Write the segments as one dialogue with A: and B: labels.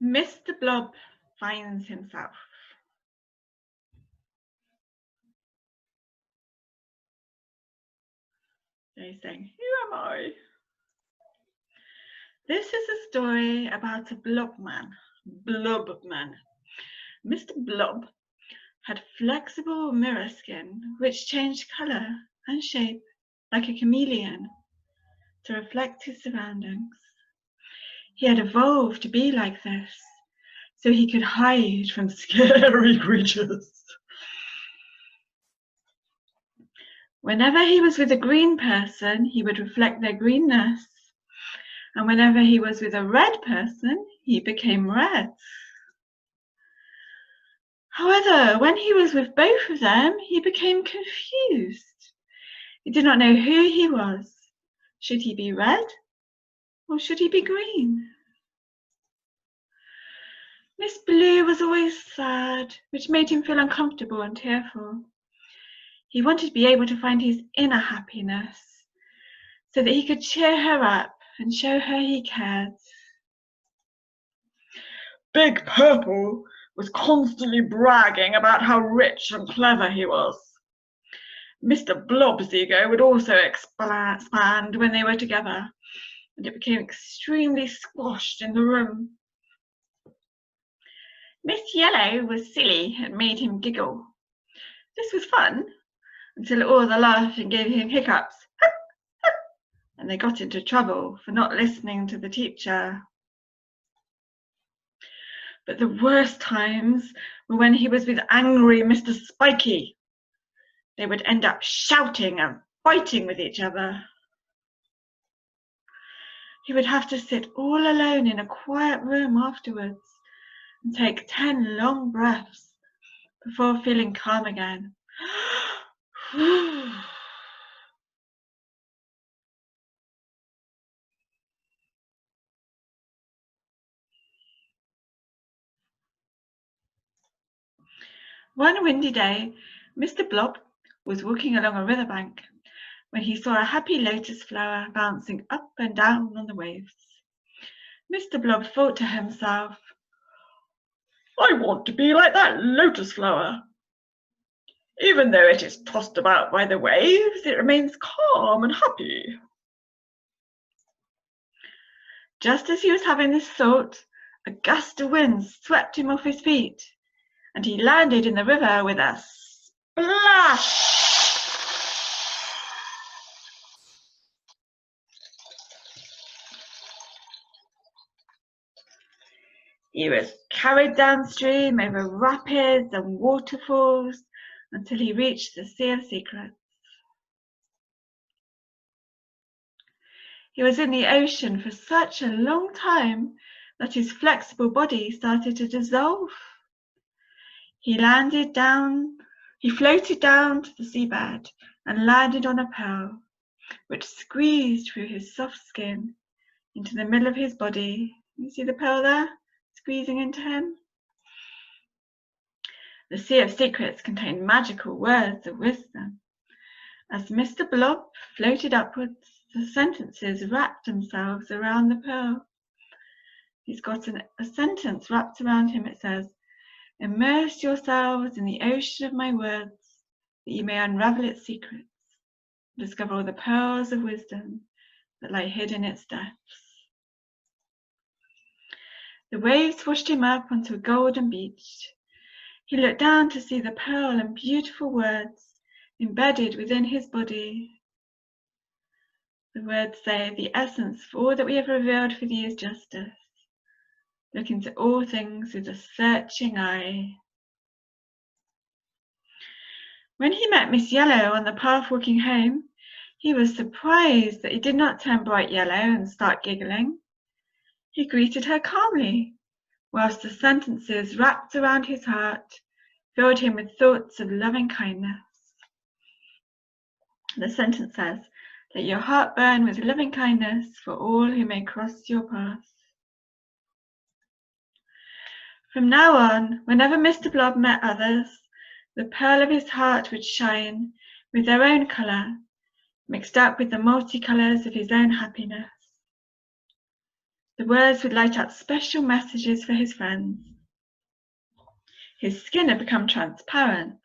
A: Mr. Blob finds himself. So he's saying, who am I? This is a story about a blob man. Mr. Blob had flexible mirror skin which changed colour and shape like a chameleon to reflect his surroundings. He had evolved to be like this so he could hide from scary creatures. Whenever he was with a green person, he would reflect their greenness. And whenever he was with a red person, he became red. However, when he was with both of them, he became confused. He did not know who he was. Should he be red or should he be green? Miss Blue was always sad, which made him feel uncomfortable and tearful. He wanted to be able to find his inner happiness so that he could cheer her up and show her he cared. Big Purple was constantly bragging about how rich and clever he was. Mr. Blob's ego would also expand when they were together, and it became extremely squashed in the room. Miss Yellow was silly and made him giggle. This was fun, until all the laughing gave him hiccups, and they got into trouble for not listening to the teacher. But the worst times were when he was with angry Mr. Spiky. They would end up shouting and fighting with each other. He would have to sit all alone in a quiet room afterwards and take 10 long breaths before feeling calm again. One windy day, Mr. Blob was walking along a riverbank when he saw a happy lotus flower bouncing up and down on the waves. Mr. Blob thought to himself, I want to be like that lotus flower. Even though it is tossed about by the waves, it remains calm and happy. Just as he was having this thought, a gust of wind swept him off his feet, and he landed in the river with a splash. He was carried downstream over rapids and waterfalls until he reached the Sea of Secrets. He was in the ocean for such a long time that his flexible body started to dissolve. He floated down to the seabed and landed on a pearl, which squeezed through his soft skin into the middle of his body. You see the pearl there, squeezing into him? The Sea of Secrets contained magical words of wisdom. As Mr. Blob floated upwards, the sentences wrapped themselves around the pearl. He's got a sentence wrapped around him. It says, immerse yourselves in the ocean of my words, that you may unravel its secrets, and discover all the pearls of wisdom that lie hid in its depths. The waves washed him up onto a golden beach. He looked down to see the pearl and beautiful words embedded within his body. The words say, the essence for all that we have revealed for thee is justice. Look into all things with a searching eye. When he met Miss Yellow on the path walking home, he was surprised that he did not turn bright yellow and start giggling. He greeted her calmly, whilst the sentences wrapped around his heart filled him with thoughts of loving kindness. The sentence says, let your heart burn with loving kindness for all who may cross your path. From now on, whenever Mr. Blob met others, the pearl of his heart would shine with their own colour, mixed up with the multicolours of his own happiness. The words would light up special messages for his friends. His skin had become transparent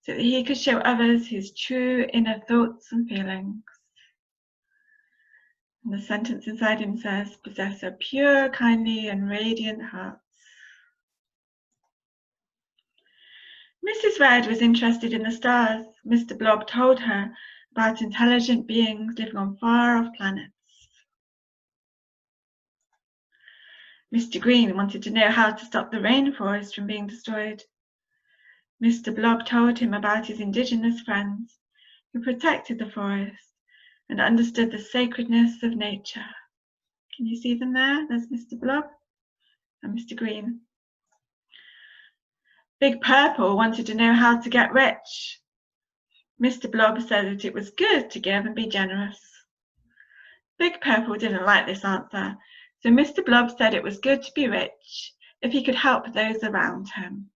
A: so that he could show others his true inner thoughts and feelings. And the sentence inside him says, possess a pure, kindly, and radiant heart. Mrs. Red was interested in the stars. Mr. Blob told her about intelligent beings living on far-off planets. Mr. Green wanted to know how to stop the rainforest from being destroyed. Mr. Blob told him about his indigenous friends who protected the forest and understood the sacredness of nature. Can you see them there? There's Mr. Blob and Mr. Green. Big Purple wanted to know how to get rich. Mr. Blob said that it was good to give and be generous. Big Purple didn't like this answer, so Mr. Blob said it was good to be rich if he could help those around him.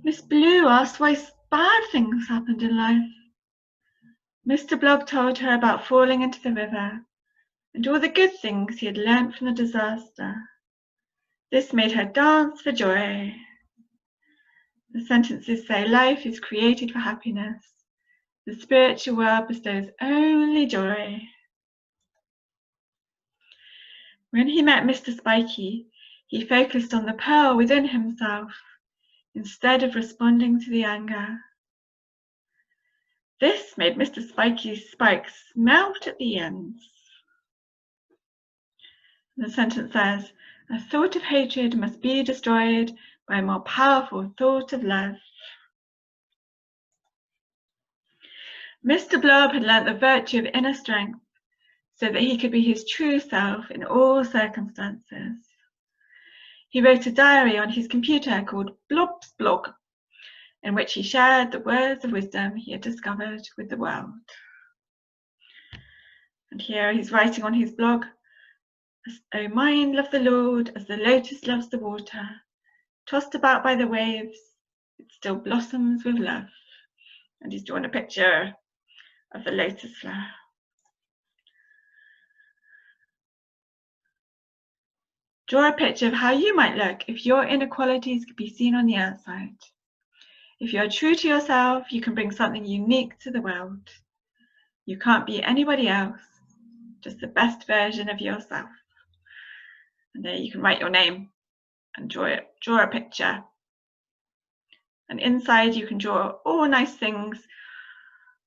A: Miss Blue asked why bad things happened in life. Mr. Blob told her about falling into the river and all the good things he had learned from the disaster. This made her dance for joy. The sentences say life is created for happiness. The spiritual world bestows only joy. When he met Mr. Spiky, he focused on the pearl within himself instead of responding to the anger. This made Mr. Spiky's spikes melt at the ends. The sentence says, a thought of hatred must be destroyed by a more powerful thought of love. Mr. Blob had learnt the virtue of inner strength so that he could be his true self in all circumstances. He wrote a diary on his computer called Blob's Blog, in which he shared the words of wisdom he had discovered with the world. And here he's writing on his blog, O mind, love the Lord as the lotus loves the water. Tossed about by the waves, it still blossoms with love. And he's drawn a picture of the lotus flower. Draw a picture of how you might look if your inequalities could be seen on the outside. If you're true to yourself, you can bring something unique to the world. You can't be anybody else, just the best version of yourself. And there you can write your name and draw a picture. And inside you can draw all nice things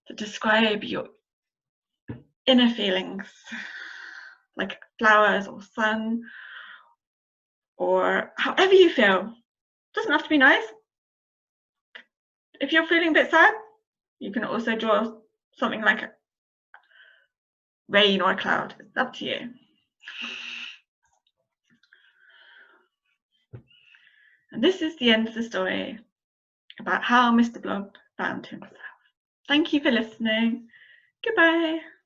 A: that describe your inner feelings, like flowers or sun, or however you feel. Doesn't have to be nice. If you're feeling a bit sad, you can also draw something like a rain or a cloud. It's up to you. And this is the end of the story about how Mr. Blob found himself. Thank you for listening. Goodbye.